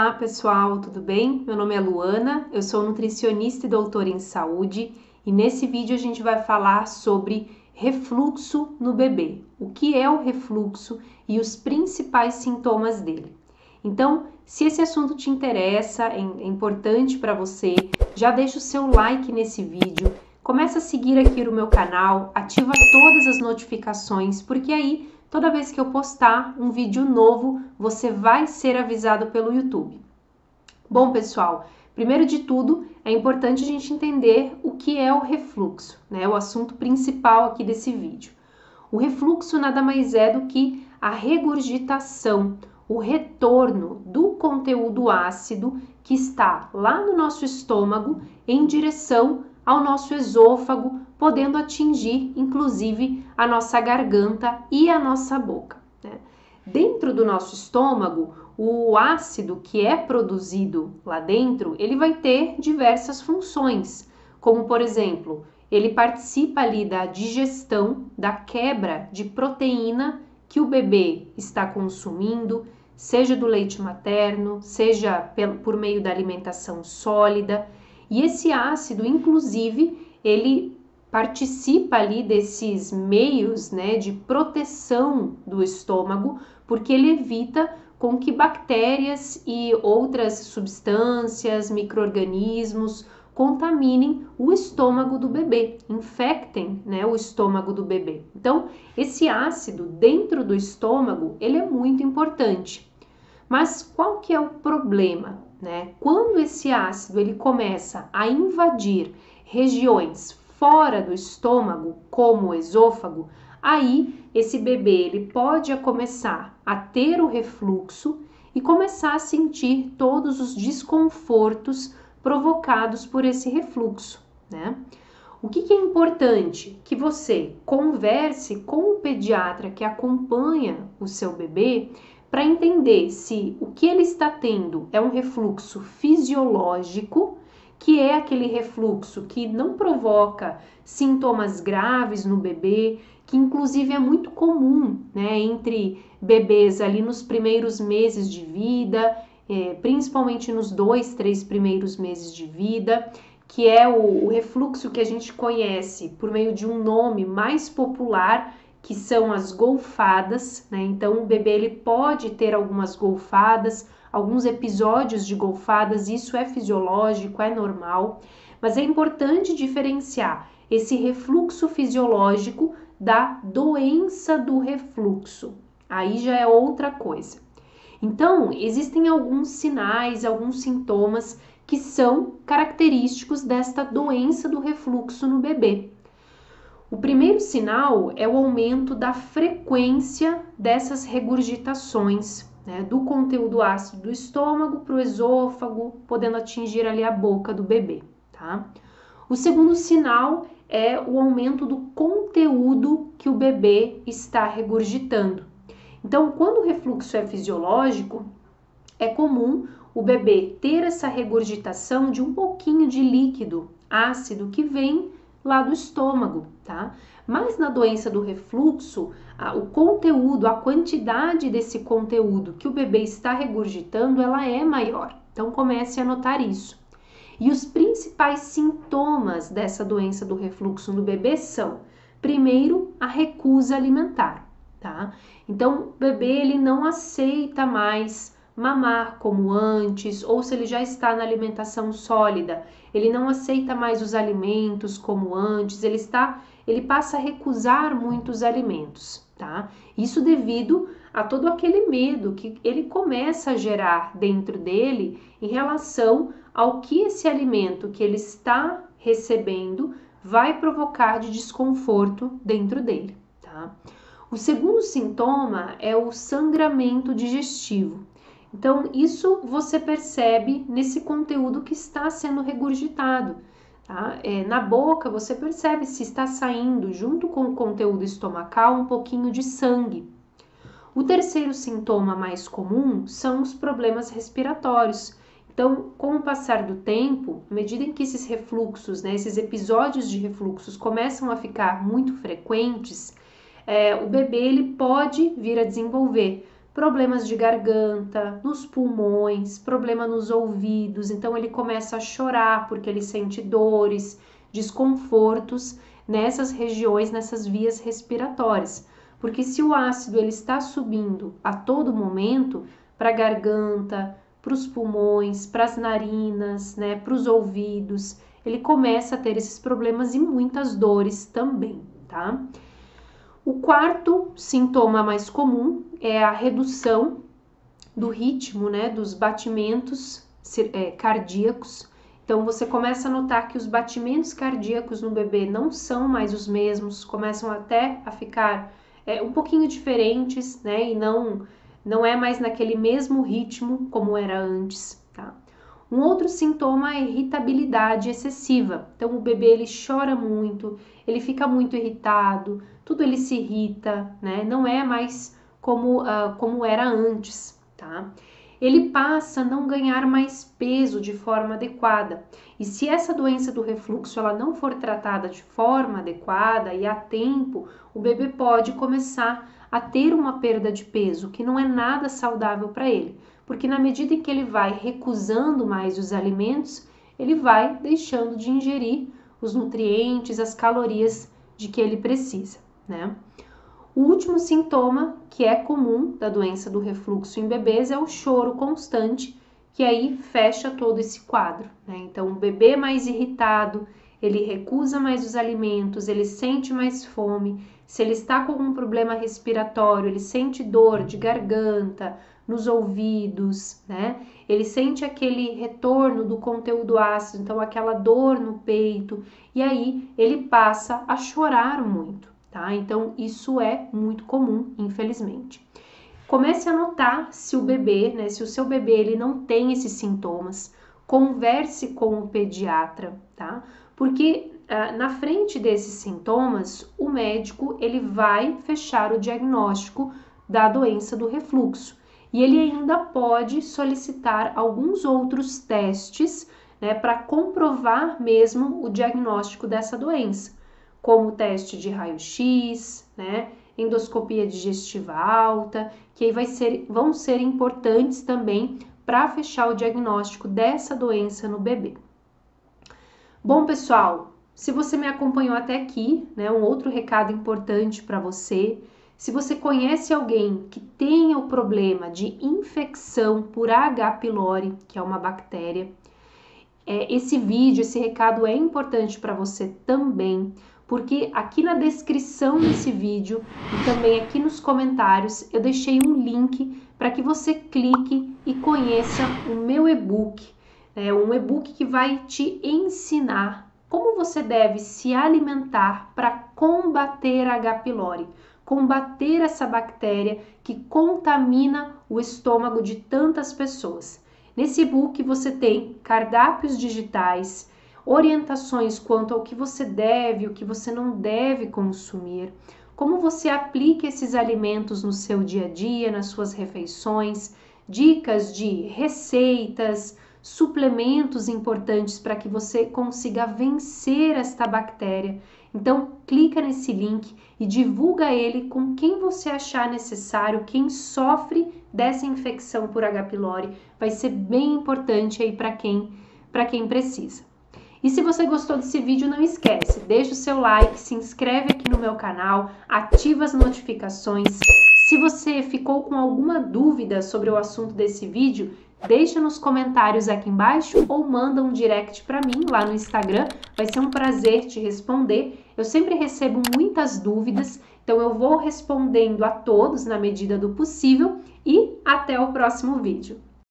Olá pessoal, tudo bem? Meu nome é Luana, eu sou nutricionista e doutora em saúde e nesse vídeo a gente vai falar sobre refluxo no bebê. O que é o refluxo e os principais sintomas dele. Então, se esse assunto te interessa, é importante para você, já deixa o seu like nesse vídeo, começa a seguir aqui o meu canal, ativa todas as notificações, porque aí toda vez que eu postar um vídeo novo, você vai ser avisado pelo YouTube. Bom, pessoal, primeiro de tudo, é importante a gente entender o que é o refluxo, né? O assunto principal aqui desse vídeo. O refluxo nada mais é do que a regurgitação, o retorno do conteúdo ácido que está lá no nosso estômago em direção ao nosso esôfago, podendo atingir, inclusive, a nossa garganta e a nossa boca, né? Dentro do nosso estômago, o ácido que é produzido lá dentro, ele vai ter diversas funções, como, por exemplo, ele participa ali da digestão, da quebra de proteína que o bebê está consumindo, seja do leite materno, seja por meio da alimentação sólida. E esse ácido, inclusive, ele participa ali desses meios, né, de proteção do estômago, porque ele evita com que bactérias e outras substâncias, micro-organismos contaminem o estômago do bebê, infectem, né, o estômago do bebê. Então, esse ácido dentro do estômago, ele é muito importante. Mas qual que é o problema, né? Quando esse ácido ele começa a invadir regiões fora do estômago, como o esôfago, aí esse bebê ele pode começar a ter o refluxo e começar a sentir todos os desconfortos provocados por esse refluxo, né? O que é importante? Que você converse com o pediatra que acompanha o seu bebê para entender se o que ele está tendo é um refluxo fisiológico, que é aquele refluxo que não provoca sintomas graves no bebê, que inclusive é muito comum, né, entre bebês ali nos primeiros meses de vida, principalmente nos 2, 3 primeiros meses de vida, que é o refluxo que a gente conhece por meio de um nome mais popular, que são as golfadas, né? Então o bebê ele pode ter algumas golfadas, alguns episódios de golfadas, isso é fisiológico, é normal, mas é importante diferenciar esse refluxo fisiológico da doença do refluxo. Aí já é outra coisa. Então, existem alguns sinais, alguns sintomas que são característicos desta doença do refluxo no bebê. O primeiro sinal é o aumento da frequência dessas regurgitações, né, do conteúdo ácido do estômago para o esôfago, podendo atingir ali a boca do bebê, tá? O segundo sinal é o aumento do conteúdo que o bebê está regurgitando. Então, quando o refluxo é fisiológico, é comum o bebê ter essa regurgitação de um pouquinho de líquido ácido que vem lá do estômago, tá? Mas na doença do refluxo, o conteúdo, a quantidade desse conteúdo que o bebê está regurgitando, ela é maior. Então comece a notar isso. E os principais sintomas dessa doença do refluxo no bebê são, primeiro, a recusa alimentar, tá? Então o bebê ele não aceita mais mamar como antes, ou se ele já está na alimentação sólida, ele não aceita mais os alimentos como antes, ele passa a recusar muitos alimentos, tá? Isso devido a todo aquele medo que ele começa a gerar dentro dele em relação ao que esse alimento que ele está recebendo vai provocar de desconforto dentro dele, tá? O segundo sintoma é o sangramento digestivo. Então, isso você percebe nesse conteúdo que está sendo regurgitado, tá? Na boca, você percebe se está saindo, junto com o conteúdo estomacal, um pouquinho de sangue. O terceiro sintoma mais comum são os problemas respiratórios. Então, com o passar do tempo, à medida em que esses refluxos, né, esses episódios de refluxos começam a ficar muito frequentes, o bebê ele pode vir a desenvolver problemas de garganta, nos pulmões, problema nos ouvidos. Então ele começa a chorar porque ele sente dores, desconfortos nessas regiões, nessas vias respiratórias. Porque se o ácido ele está subindo a todo momento para a garganta, para os pulmões, para as narinas, né, para os ouvidos, ele começa a ter esses problemas e muitas dores também, tá? O quarto sintoma mais comum é a redução do ritmo, né, dos batimentos cardíacos. Então, você começa a notar que os batimentos cardíacos no bebê não são mais os mesmos, começam até a ficar um pouquinho diferentes, né, e não é mais naquele mesmo ritmo como era antes, tá? Um outro sintoma é a irritabilidade excessiva. Então, o bebê ele chora muito, ele fica muito irritado, tudo ele se irrita, né? Não é mais como era antes, tá? Ele passa a não ganhar mais peso de forma adequada. E se essa doença do refluxo ela não for tratada de forma adequada e a tempo, o bebê pode começar a ter uma perda de peso, que não é nada saudável para ele. Porque na medida em que ele vai recusando mais os alimentos, ele vai deixando de ingerir os nutrientes, as calorias de que ele precisa, né? O último sintoma que é comum da doença do refluxo em bebês é o choro constante, que aí fecha todo esse quadro, né? Então, o bebê mais irritado, ele recusa mais os alimentos, ele sente mais fome. Se ele está com algum problema respiratório, ele sente dor de garganta, nos ouvidos, né? Ele sente aquele retorno do conteúdo ácido, então aquela dor no peito, e aí ele passa a chorar muito, tá? Então isso é muito comum, infelizmente. Comece a notar se o bebê, né, se o seu bebê ele não tem esses sintomas, converse com o pediatra, tá? Porque na frente desses sintomas, o médico ele vai fechar o diagnóstico da doença do refluxo. E ele ainda pode solicitar alguns outros testes, né, para comprovar mesmo o diagnóstico dessa doença, como o teste de raio-x, né, endoscopia digestiva alta, que aí vão ser importantes também para fechar o diagnóstico dessa doença no bebê. Bom, pessoal, se você me acompanhou até aqui, né, um outro recado importante para você. Se você conhece alguém que tenha o problema de infecção por H. pylori, que é uma bactéria, esse vídeo, esse recado é importante para você também, porque aqui na descrição desse vídeo e também aqui nos comentários eu deixei um link para que você clique e conheça o meu e-book, um e-book que vai te ensinar como você deve se alimentar para combater H. pylori. Combater essa bactéria que contamina o estômago de tantas pessoas. Nesse e-book você tem cardápios digitais, orientações quanto ao que você deve e o que você não deve consumir, como você aplica esses alimentos no seu dia a dia, nas suas refeições, dicas de receitas, suplementos importantes para que você consiga vencer esta bactéria. Então, clica nesse link e divulga ele com quem você achar necessário, quem sofre dessa infecção por H. pylori. Vai ser bem importante aí para quem precisa. E se você gostou desse vídeo, não esquece, deixa o seu like, se inscreve aqui no meu canal, ativa as notificações. Se você ficou com alguma dúvida sobre o assunto desse vídeo, deixa nos comentários aqui embaixo ou manda um direct para mim lá no Instagram. Vai ser um prazer te responder. Eu sempre recebo muitas dúvidas, então eu vou respondendo a todos na medida do possível e até o próximo vídeo.